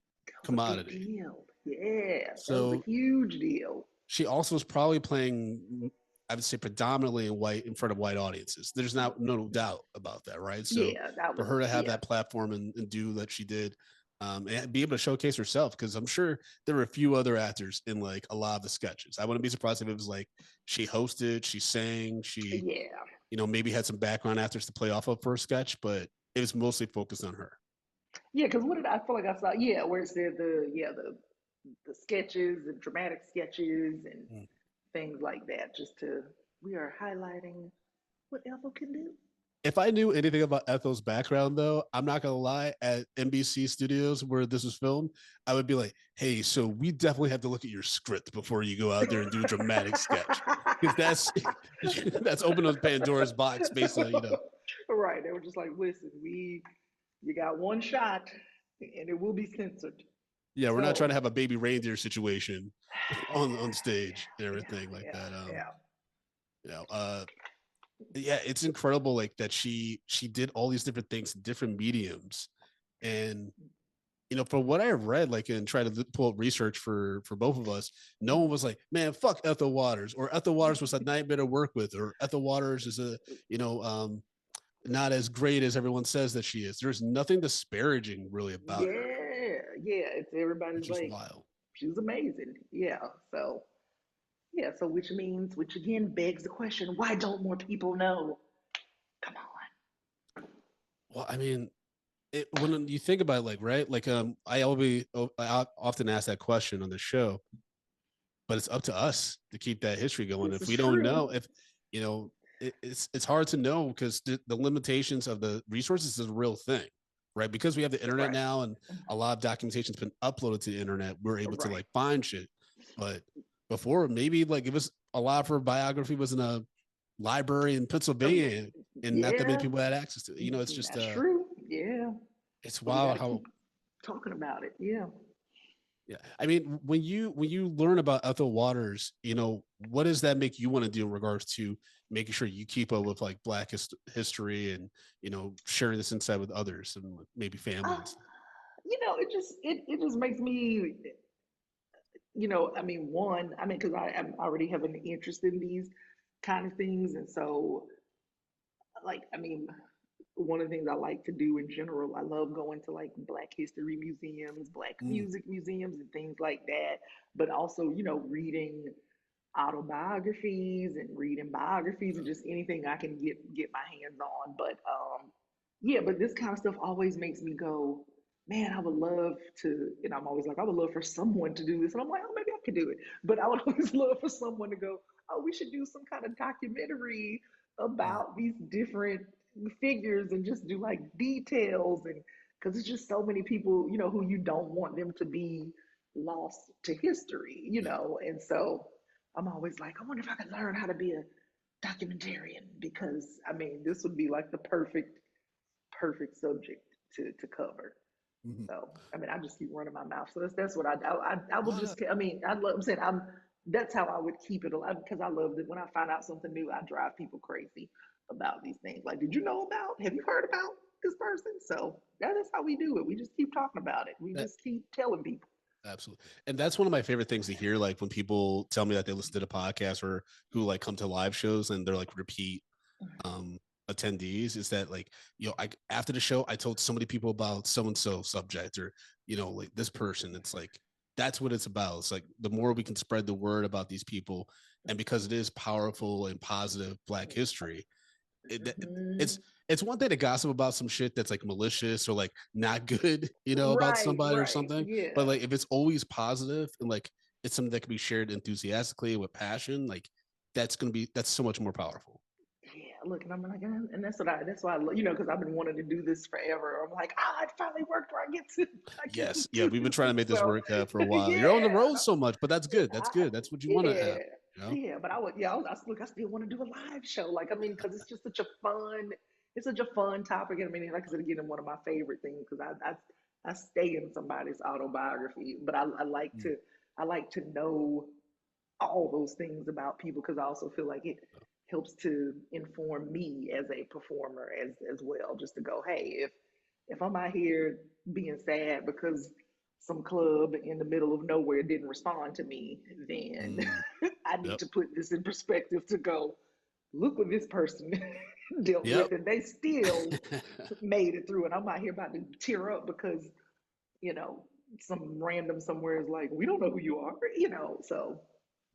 commodity. Deal. Yeah. So that was a huge deal. She also was probably playing, I would say, predominantly in front of white audiences. There's no doubt about that, right? So for her to have that platform and do what she did, and be able to showcase herself, because I'm sure there were a few other actors in like a lot of the sketches. I wouldn't be surprised if it was like she hosted, she sang, she maybe had some background actors to play off of for a sketch, but it was mostly focused on her. Yeah, because what did I feel like I saw? Yeah, where it said the sketches and dramatic sketches and things like that. We are highlighting what Ethel can do. If I knew anything about Ethel's background, though, I'm not gonna lie, at NBC Studios where this was filmed, I would be like, hey, so we definitely have to look at your script before you go out there and do a dramatic sketch, because that's opening Pandora's box based on Right. They were just like, listen, you got one shot and it will be censored. Yeah, we're not trying to have a baby reindeer situation on stage and everything like that. Yeah, it's incredible, like, that she did all these different things in different mediums. And from what I read, like, and try to pull up research for both of us, no one was like, man, fuck Ethel Waters, or Ethel Waters was a nightmare to work with, or Ethel Waters is not as great as everyone says that she is. There's nothing disparaging really about her. It's everybody's like, wild. She was amazing. So which again begs the question, why don't more people know? Come on. Well, when you think about it, like, right, like, I often ask that question on the show, but it's up to us to keep that history going. If we don't know, it's hard to know, because the limitations of the resources is a real thing, right? Because we have the internet Right. now and a lot of documentation's been uploaded to the internet, we're able to Right. like find shit. But before, maybe like it was a lot of her biography was in a library in Pennsylvania and not that many Yeah, people had access to it. You know, it's just that's true. Yeah. it's But we got wild to how keep talking about it. Yeah. yeah. I mean, when you learn about Ethel Waters, you know, what does that make you want to do in regards to making sure you keep up with like Black history and you know sharing this insight with others and maybe family Uh, and stuff? it just makes me, I mean, one, I mean, because I already have an interest in these kind of things, and so like, I mean, one of the things I like to do in general, I love going to like Black history museums, Black Mm, music museums, and things like that. But also, reading autobiographies and reading biographies and just anything I can get my hands on. But yeah, but this kind of stuff always makes me go, man, I would love to, and I'm always like, I would love for someone to do this. And I'm like, oh, maybe I could do it. But I would always love for someone to go, oh, we should do some kind of documentary mm, about these different figures and just do like details, and because it's just so many people, who you don't want them to be lost to history, yeah. and so I'm always like, I wonder if I could learn how to be a documentarian, because I mean this would be like the perfect subject to cover. Mhm. So I mean I just keep running my mouth. So that's what I will Uh, just, I mean, I love, I'm saying, I'm that's how I would keep it alive, because I love that when I find out something new, I drive people crazy about these things. Like, did you know about? Have you heard about this person? So that is how we do it. We just keep talking about it. We that, just keep telling people. absolutely. And that's one of my favorite things to hear. Like when people tell me that they listen to the podcast or who like come to live shows and they're like repeat um attendees is that like you know I after the show I told so many people about so and so subject or you know like this person. It's like that's what it's about. It's like the more we can spread the word about these people, and because it is powerful and positive Black history, it's Mhm. it's one thing to gossip about some shit that's like malicious or like not good, you know, about Right, somebody or right, something. But yeah. like if it's always positive and like it's something that can be shared enthusiastically with passion, like that's so much more powerful. Yeah, look, and I'm like, and that's why because I've been wanting to do this forever. I'm like, it finally worked where I get to Yes, yeah, do we've been trying to this. make this So, work for a while. You're on the yeah, road so much, but that's good. That's I, good. That's what you want to yeah, have. You know? yeah. But I would, yeah, look, I still want to do a live show. Like, I mean, because it's such a fun topic. And I mean, like I said again, one of my favorite things, because I stay in somebody's autobiography, but Mm, I like to know all those things about people, because I also feel like it helps to inform me as a performer as well. Just to go, hey, if I'm out here being sad because some club in the middle of nowhere didn't respond to me, then mm, I need yep. to put this in perspective to go, look what this person dealt Yep. with, and they still made it through. And I'm out here about to tear up because, you know, some random somewhere is like, we don't know who you are, so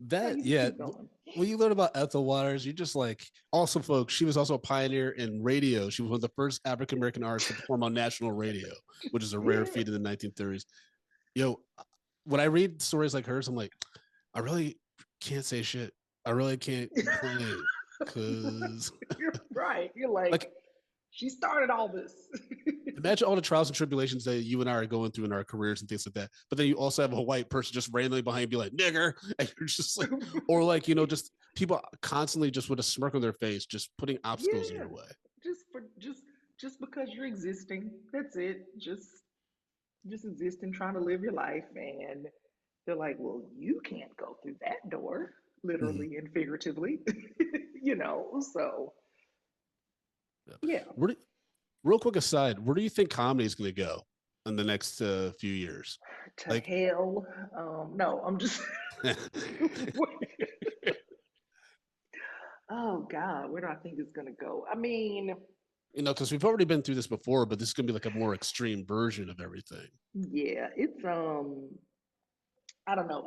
That you just yeah. keep going. When you learn about Ethel Waters, you just like also, folks. She was also a pioneer in radio. She was one of the first African American artists to perform on national radio, which is a rare Yeah. feat in the 1930s. Yo, when I read stories like hers, I'm like, I really can't say shit. I really can't complain because, You're right. You're like, like, she started all this. imagine all the trials and tribulations that you and I are going through in our careers and things like that. But then you also have a white person just randomly behind you be like, nigger. And you're just like, or like, you know, just people constantly just with a smirk on their face, just putting obstacles in Yeah. your way. Just because you're existing. That's it. Just existing, trying to live your life. And they're like, well, you can't go through that door, Mhm. literally and figuratively. So Yeah. yeah. Where do, real quick aside, where do you think comedy is going to go in the next few years? To Like, hell. No, I'm just oh God, where do I think it's gonna go? I mean, you know, because we've already been through this before, but this is going to be like a more extreme version of everything. yeah, it's I don't know.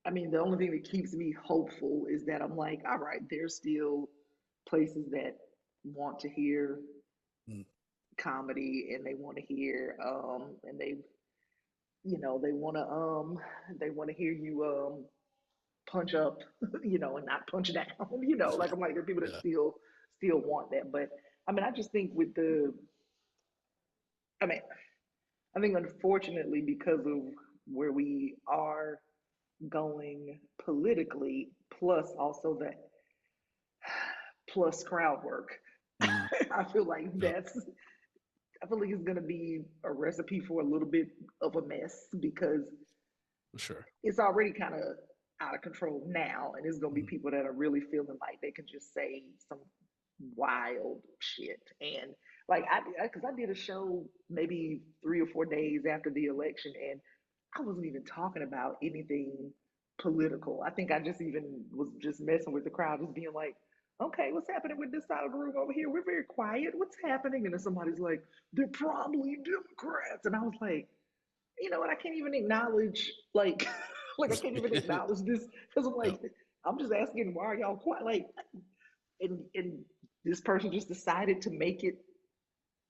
I mean, the only thing that keeps me hopeful is that I'm like, all right, there's still places that want to hear Mm, comedy, and they want to hear and they want to hear you punch up, and not punch down, like I'm like, there are people that yeah. still want that. But I mean, I just think with the I mean, I think unfortunately because of where we are going politically, plus also the plus crowd work. Mm, I feel like yep, I feel like it's gonna be a recipe for a little bit of a mess because for sure. it's already kind of out of control now, and there's gonna be Mm, people that are really feeling like they can just say some wild shit. And like because I did a show maybe 3 or 4 days after the election, and I wasn't even talking about anything political. I think I just even was just messing with the crowd, just being like, okay, what's happening with this side of the room over here? We're very quiet. What's happening? And then somebody's like, they're probably Democrats. And I was like, you know what? I can't even acknowledge like like I can't even acknowledge this because I'm yep, like, I'm just asking why are y'all quiet? Like and this person just decided to make it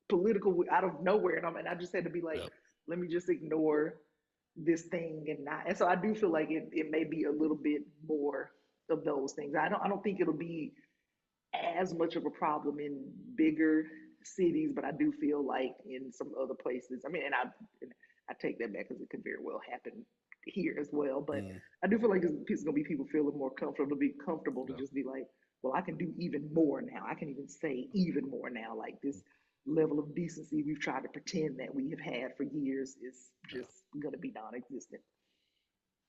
political out of nowhere. And I just had to be like, yep. let me just ignore this thing and not. And so I do feel like it may be a little bit more of those things. I don't think it'll be as much of a problem in bigger cities, but I do feel like in some other places. I mean, and I take that back because it could very well happen here as well. But Mm, I do feel like there's gonna be people feeling more comfortable to be comfortable to yep. just be like, well, I can do even more now. I can even say even more now. Like this level of decency we've tried to pretend that we have had for years is Yeah. just gonna be non-existent.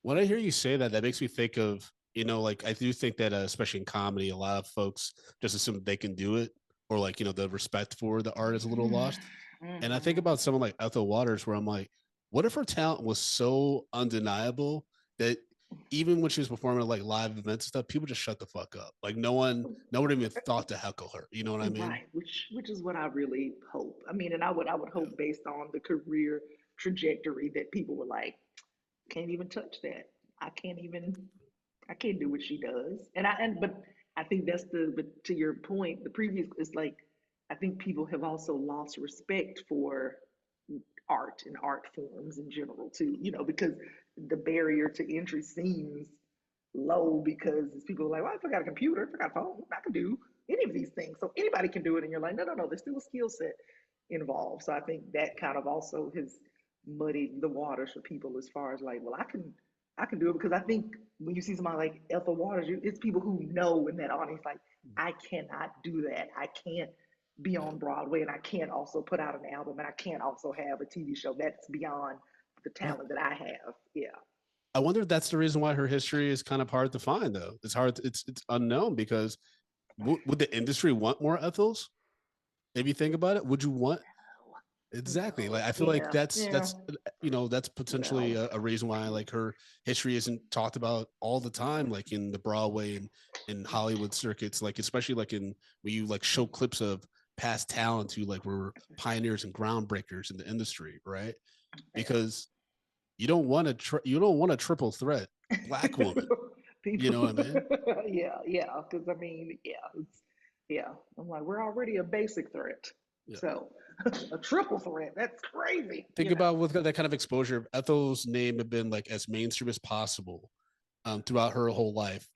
When I hear you say that, that makes me think of, like I do think that, especially in comedy, a lot of folks just assume they can do it, or like, the respect for the art is a little lost. And I think Mm-hmm. about someone like Ethel Waters, where I'm like, what if her talent was so undeniable that even when she was performing at like live events and stuff, people just shut the fuck up. Like no one even thought to heckle her. You know what I mean? Right, which is what I really hope. I mean, and I would Yeah. hope based on the career trajectory that people were like, can't even touch that. I can't even I can't do what she does. But I think that's but to your point, the previous is like I think people have also lost respect for art and art forms in general too, because the barrier to entry seems low because people are like, well, if I got a computer, if I got a phone, I can do any of these things. So anybody can do it. And you're like, no, no, no, there's still a skill set involved. So I think that kind of also has muddied the waters for people as far as like, well, I can do it because I think when you see somebody like Ethel Waters, it's people who know in that audience, like, I cannot do that. I can't be Yeah. on Broadway and I can't also put out an album and I can't also have a TV show. That's beyond the Well, talent that I have. Yeah. I wonder if that's the reason why her history is kind of hard to find, though. It's hard. It's unknown because would the industry want more Ethels? If you think about it, would you want exactly? Like No. I feel like Yeah. Yeah. that's potentially No. a reason why like her history isn't talked about all the time, like in the Broadway and Hollywood circuits, like especially like in when you like show clips of past talent who like were pioneers and groundbreakers in the industry, right? Yeah. Because you don't want a triple threat black woman. You People, know what I mean? yeah, yeah, because I mean, yeah. I'm like, we're already a basic threat, Yeah. so a triple threat. That's crazy, Think about with that kind of exposure, Ethel's name had been like as mainstream as possible throughout her whole life.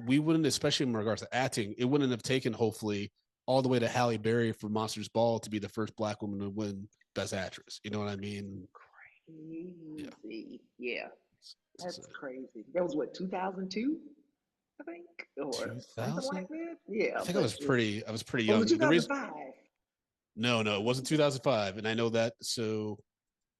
We wouldn't, especially in regards to acting, it wouldn't have taken hopefully all the way to Halle Berry for Monsters Ball to be the first black woman to win Best Actress. You know what I mean? Yeah. Crazy, yeah, This is that's crazy. That was what 2002, I think, or something like 2000. that. I Yeah, think but just I was pretty oh, was young. it The reason 2005? no, it wasn't 2005, and I know that. So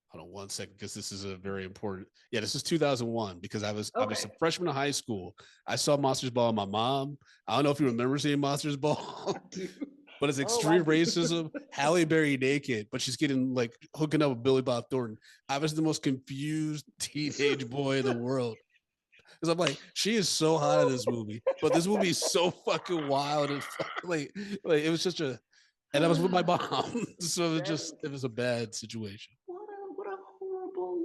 hold on one second because this is a very important. Yeah, this is 2001 because I was a Okay. freshman in high school. I saw Monsters Ball with my mom. I don't know if you remember seeing Monsters I Ball, do. but it's Oh, I extreme do. racism. Halle Berry naked, but she's getting like hooking up with Billy Bob Thornton. I was the most confused teenage boy in the world because I'm like, she is so hot in this movie, but this movie is so fucking wild and like it was such a. And I was with my mom, so That it was a bad situation. what a horrible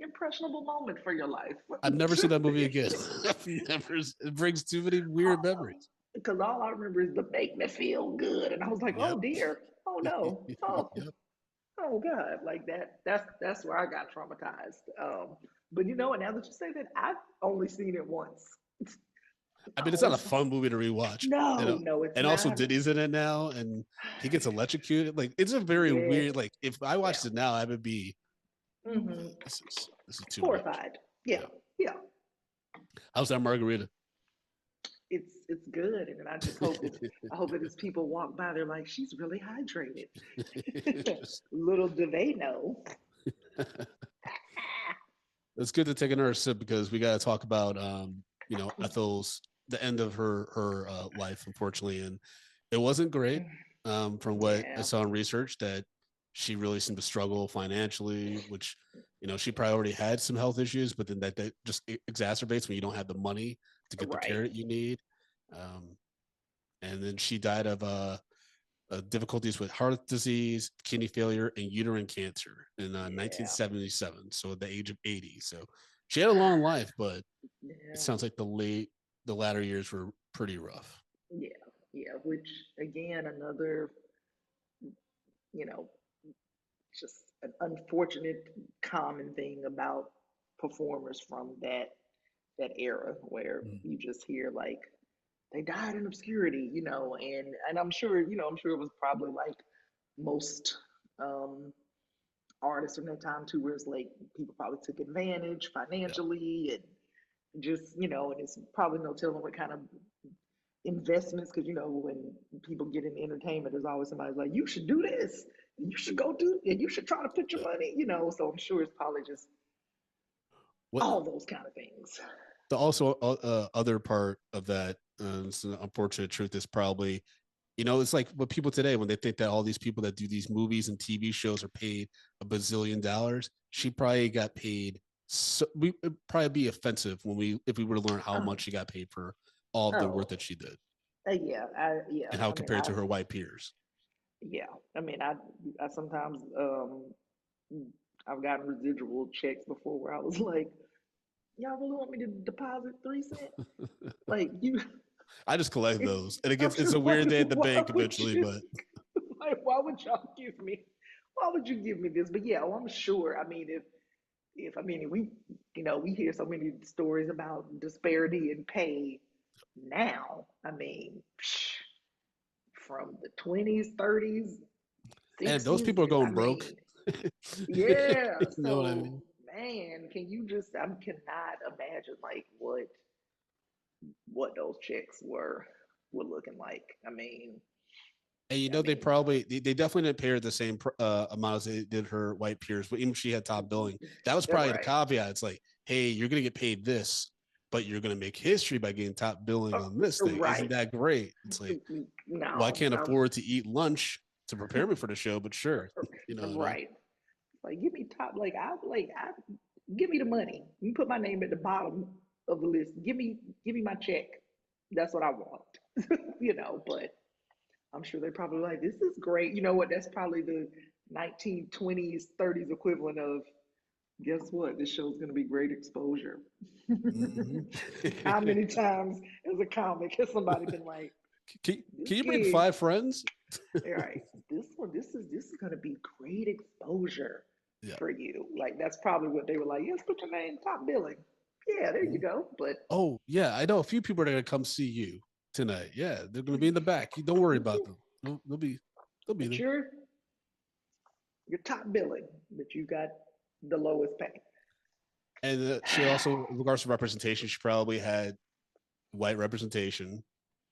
impressionable moment for your life. I've never seen that movie again. I've never. It brings too many weird memories. Because all I remember is the make me feel good, and I was like, oh Yep. dear, oh no, Yep. oh god, like that. That's where I got traumatized. But you know what? Now that you say that, I've only seen it once. I mean, it's Oh, not a fun movie to rewatch. no, no, it's And also not. Diddy's in it now, and he gets electrocuted. Like, it's a very Yeah, weird. Like, if I yeah. watched it now, I would be, Hmm. this is too much. Horrified. Yeah, Yeah. yeah. How's that margarita? It's good, and I just hope that as people walk by, they're like, she's really hydrated. Little do they know. It's good to take another sip because we got to talk about, Ethel's the end of her life, unfortunately, and it wasn't great. From what I Yeah, saw in research, that she really seemed to struggle financially, which she probably already had some health issues, but then that just exacerbates when you don't have the money to get the care right. that you need. Um, and then she died of difficulties with heart disease, kidney failure, and uterine cancer in Yeah, 1977. So at the age of 80. So she had a long life, but it yeah, sounds like the latter years were pretty rough. yeah, yeah. Which again, another, you know, just an unfortunate common thing about performers from that era where Mm. you just hear like they died in obscurity, and I'm sure it was probably like most um artists from that time too, where it's like people probably took advantage Yeah. financially and just, and it's probably no telling what kind of investments, because when people get in entertainment, there's always somebody like, you should do this, you should go do, and you should try to put your Yeah. money, so I'm sure it's probably just What all those kind of things. the also other part of that, it's an unfortunate truth, is probably, it's like what people today, when they think that all these people that do these movies and TV shows are paid a bazillion dollars, she probably got paid. So it'd probably be offensive if we were to learn how much Oh, she got paid for all of the work oh, that she did yeah, yeah. and how I it mean, compared to her white peers. yeah, I mean, I sometimes, I've gotten residual checks before where I was like, y'all really want me to deposit 3 cents? Like you, I just collect those, and I'm it's a just like, weird day at the why bank would eventually, you? but Like, why would you give me this? But yeah, well, I'm sure. I mean, if we, we hear so many stories about disparity in pay now. I mean, from the 20s, 30s, and those 60s. people are I going broke. mean, yeah. You know what I So, mean? man, can you just? I cannot imagine like what those checks were looking like. And I they mean, probably they definitely didn't pay her the same amount as they did her white peers, but even if she had top billing, that was probably the right, caveat. It's like, hey, you're gonna get paid this, but you're gonna make history by getting top billing on this thing. Isn't right. that great? It's like, well, I No, can't afford to eat lunch to prepare me for the show, but sure, you know what I mean? right. Like, give me top. I give me the money. You put my name at the bottom of the list. Give me my check. That's what I want. But I'm sure they're probably like, this is great. You know what? That's probably the 1920s, 30s equivalent of, guess what? This show's going to be great exposure. Mhm. How many times as a comic has somebody been like, Can this you bring gig, 5 friends? all right, this is going to be great exposure Yeah. for you. Like, that's probably what they were like, yes, put your name top billing. Yeah, there you Mhm. go. But Oh yeah, I know a few people are gonna come see you tonight. Yeah, they're gonna be in the back. You don't worry about them. They'll be but there. you're top billing, but you got the lowest pay. And she also, in regards to representation, she probably had white representation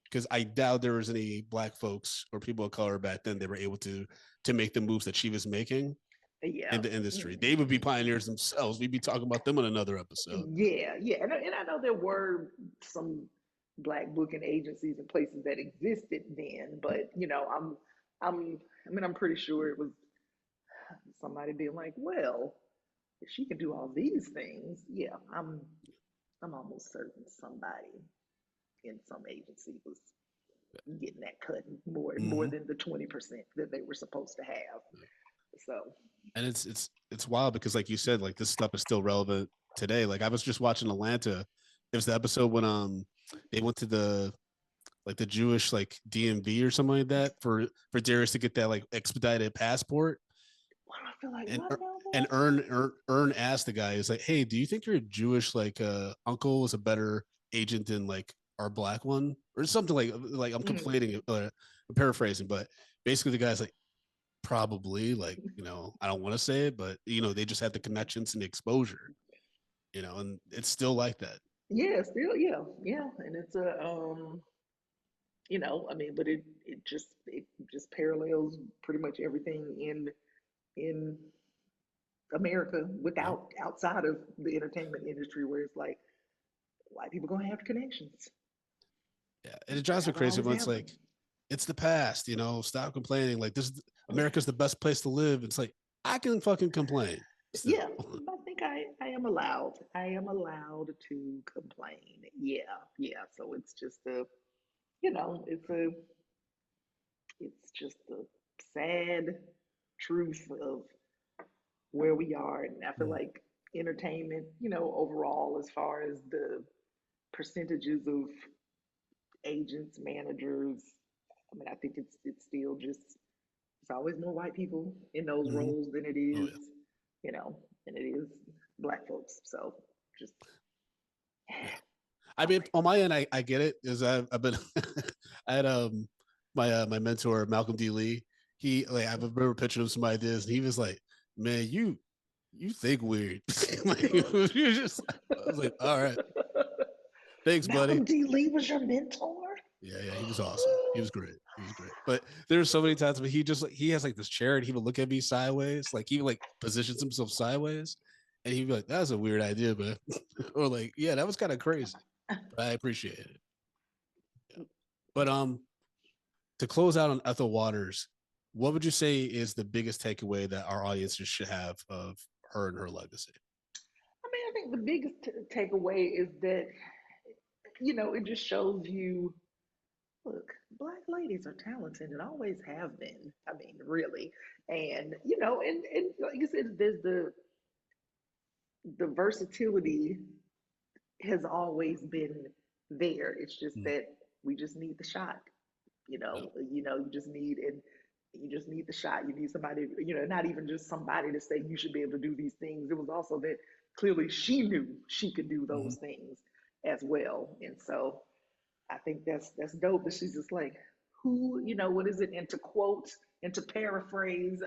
because I doubt there was any black folks or people of color back then that were able to make the moves that she was making Yeah. in the industry. They would be Mhm. pioneers themselves. We'd be talking about them in another episode. Yeah, yeah, and I know there were some black booking agencies and places that existed then, but I'm pretty sure it was somebody being like, well, if she can do all these things, yeah, I'm almost certain somebody in some agency was getting that cut more Mm-hmm. than the 20% that they were supposed to have. So, And it's wild because, like you said, like this stuff is still relevant today. Like I was just watching Atlanta. It was the episode when they went to the Jewish like DMV or something like that for Darius to get that like expedited passport. why do I feel like And what now? and Ern asked the guy, he's like, hey, do you think your Jewish like uncle was a better agent than like our black one or something like I'm Mm. complaining I'm paraphrasing, but basically the guy's like probably like I don't want to say it, but they just had the connections and the exposure, and it's still like that. Yeah, still, yeah, yeah, and it's a I mean, but it just parallels pretty much everything in America Yeah, without outside of the entertainment industry, where it's like white people gonna have connections. yeah, and it drives me Have crazy always when it's have like them. it's the past. Stop complaining. Like this, America's the best place to live. It's like I can fucking complain Yeah, still. I think I am allowed. I am allowed to complain. Yeah, yeah. So it's just a, it's just the sad truth of where we are. And I feel Mm, like entertainment, overall, as far as the percentages of agents, managers, I mean, I think it's still just it's always more white people in those mhm. roles than it Oh is, yeah, than it is black folks. So just yeah. I all mean, right. on my end, I get it. Is I've been I had my mentor Malcolm D. Lee. He like I remember pitching him some ideas, and he was like, "Man, you think weird." Like you just I was like, "All right, thanks, buddy." Malcolm D. Lee was your mentor? Yeah, yeah, he was awesome. He was great. He was great. But there's so many times when he just like he has like this chair and he would look at me sideways, like he like positions himself sideways, and he'd be like, "That's a weird idea, man," or like, "Yeah, that was kind of crazy," but I appreciate it. Yeah. But to close out on Ethel Waters, what would you say is the biggest takeaway that our audiences should have of her and her legacy? I mean, I think the biggest takeaway is that, it just shows you, look, black ladies are talented and always have been. I mean, really. And, and like I said, there's the versatility has always been there. It's just Mm, that we just need the shot. yeah. You just need and you just need the shot. You need somebody, not even just somebody to say you should be able to do these things. It was also that clearly she knew she could do Mm-hmm. those things as well. And so I think that's dope. But she's just like, who, what is it? And to quote and to paraphrase,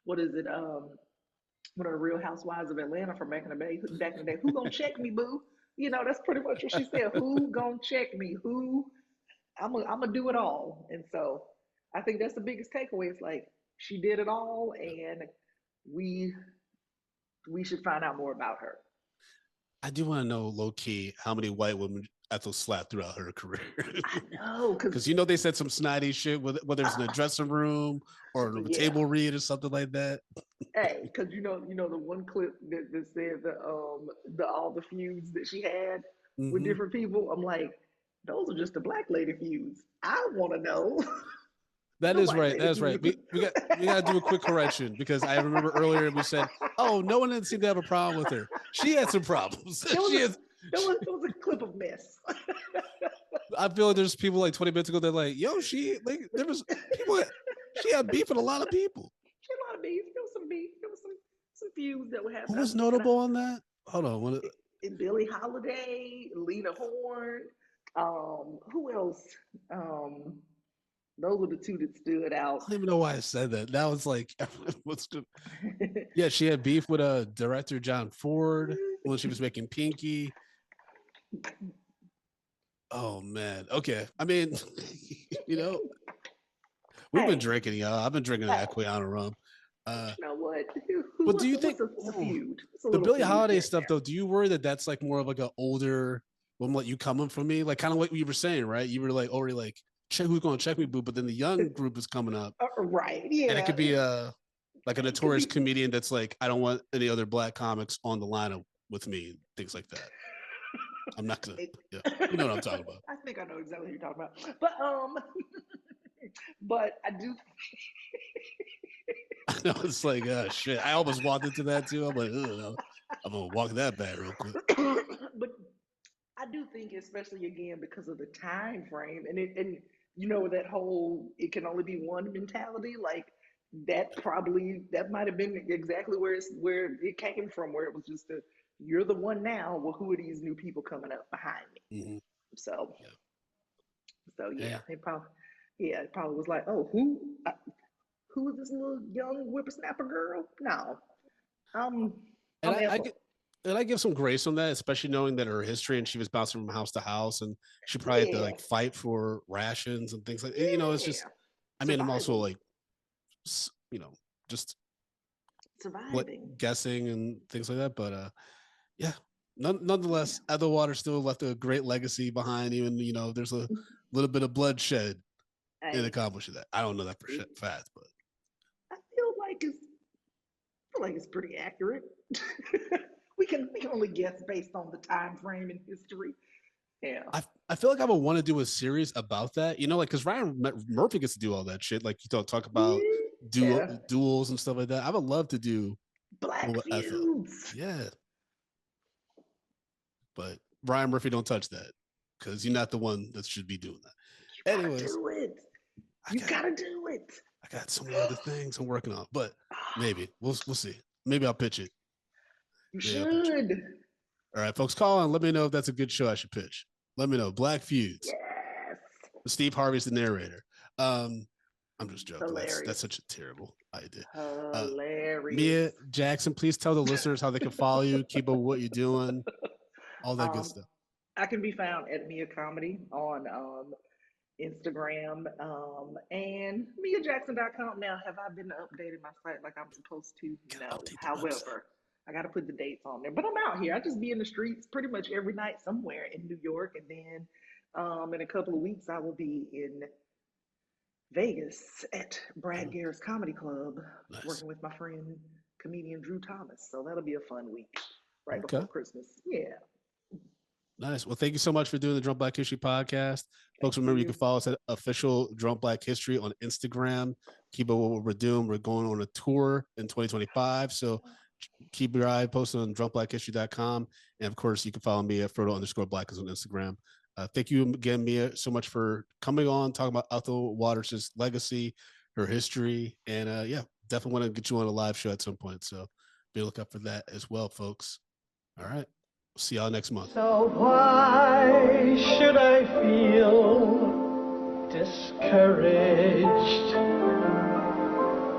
what is it? One of the Real Housewives of Atlanta from back in the day. Who gonna check me, boo? That's pretty much what she said. Who gonna check me? Who I'm gonna do it all. And so I think that's the biggest takeaway. It's like she did it all, and we we should find out more about her. I do want to know low key how many white women Ethel slapped throughout her career. I know, cause Because they said some snidey shit, whether it's in the dressing room or a yeah, table read or something like that. hey, cause the one clip that said the all the feuds that she had with Hmm. different people. I'm like, those are just the black lady feuds. I want to know That the is white right. lady That is right. feuds. We got to do a quick correction because I remember earlier we said, "Oh, no one didn't seem to have a problem with her. She had some problems. There was she a has." there was a clip of mess. I feel like there's people like 20 minutes ago that like, yo, she like there was people. She had beef with a lot of people. She had a lot of beef. There was some beef. There was some feuds that were Who happening. was notable on that? Hold on. Billie Holiday, Lena Horne. Who else? Um, those were the two that stood I out. don't even know why I said that. That was like, what's good? Yeah, she had beef with director John Ford when she was making Pinky. Oh man. Okay. I mean, you know, we've been Hey, drinking, y'all. I've been drinking hey, that Equiano rum. but Uh, you know what? but do you think What's a feud? What's a the little Billie feud Holiday here and stuff there? though? Do you worry that that's like more of like an older one, like you coming from me, like kind of what you were saying, right? You were like already like, check who's going to check me, boo. But then the young group is coming up, Right? and it Yeah. could be a like a It could notorious be. comedian that's like, I don't want any other black comics on the lineup with me, things like that. I'm not gonna, It, yeah, you know what I'm talking about. I think I know exactly what you're talking about. But I do. I know it's like, oh shit. I almost walked into that too. I'm like, I'm gonna walk that back real quick. But I do think, especially again because of the time frame, and that whole it can only be one mentality. Like that might have been exactly where it came from, where it was just you're the one now. Well, who are these new people coming up behind me? Mm-hmm. So, Yeah. yeah, it probably was like, oh, who is this little young whippersnapper girl? No, I'm And I'm I Ethel. get and I give some grace on that, especially knowing that her history and she was bouncing from house to house and she probably had to Yeah, like fight for rations and things like you know, it's just yeah, I mean, I'm also surviving, like you know, just what surviving. guessing and things like that. But yeah, nonetheless, Yeah. Ethel Waters still left a great legacy behind, even there's a little bit of bloodshed in Hey, accomplishing that. I don't know that for fact, but I feel like it's pretty accurate. We can only guess based on the time frame in history. Yeah. I feel like I would want to do a series about that, like because Ryan Murphy gets to do all that shit. Like you don't talk about Yeah. duels and stuff like that. I would love to do Black one with Ethel. feuds. Yeah, but Ryan Murphy don't touch that because you're not the one that should be doing You that. gotta Anyways, do it. I You got gotta do it. I got so many other things I'm working on, but maybe we'll see. Maybe I'll pitch it. You Maybe I'll pitch it. should. All right, folks, call on. Let me know if that's a good show I should pitch. Let me know. Black Feuds. Yes. Steve Harvey's the narrator. I'm just joking. That's Hilarious. such a terrible idea. Hilarious. Mia Jackson, please tell the listeners how they can follow you, keep up with what you're doing, all that good Um, stuff. I can be found at Mia Comedy on Instagram and MiaJackson.com. Now, have I been updating my site like I'm supposed to? No. Update the website. However, I got to put the dates on there. But I'm out here. I just be in the streets pretty much every night somewhere in New York. And then in a couple of weeks, I will be in Vegas at Brad Garrett's Comedy Club Nice. working with my friend, comedian Drew Thomas. So that'll be a fun week right Okay. before Christmas. Yeah. Nice. Well, thank you so much for doing the Drunk Black History podcast. Folks, remember you can follow us at official Drunk Black History on Instagram. Keep up with what we're doing. We're going on a tour in 2025. So keep your eye posted on drunkblackhistory.com. And of course, you can follow me at Frodo_Black on Instagram. Thank you again, Mia, so much for coming on, talking about Ethel Waters' legacy, her history. And yeah, definitely want to get you on a live show at some point. So be look up for that as well, folks. All right. See y'all next month. So why should I feel discouraged?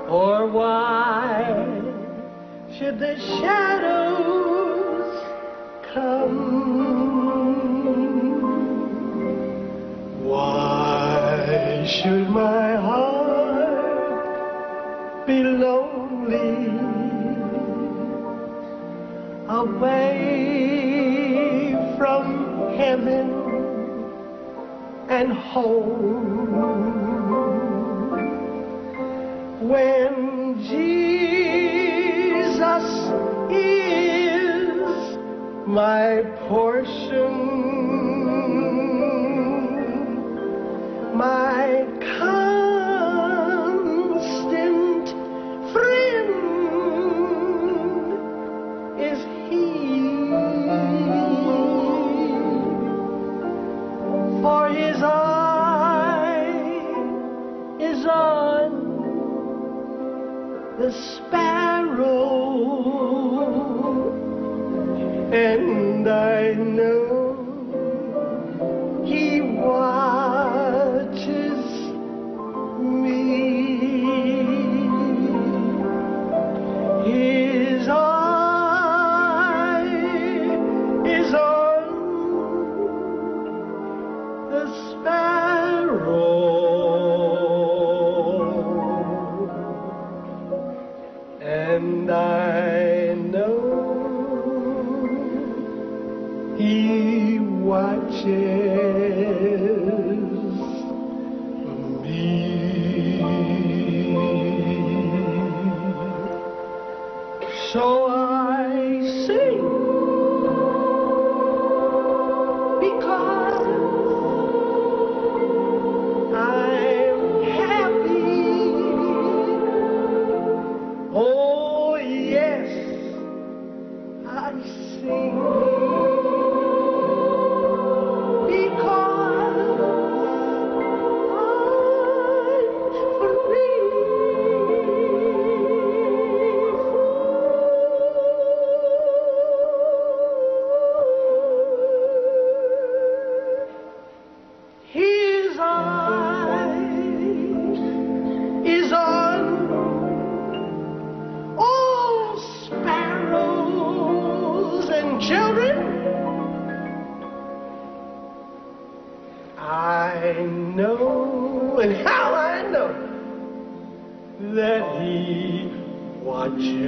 Or why should the shadows come? Why should my heart be lonely away from heaven and home when Jesus is my portion, my constant friend is He, for His eye is on the sparrow, and I know He watches me. His eye is on the sparrow, and I know He watches me. So I sing because I'm happy. Oh yes, I sing because I'm free. that he watches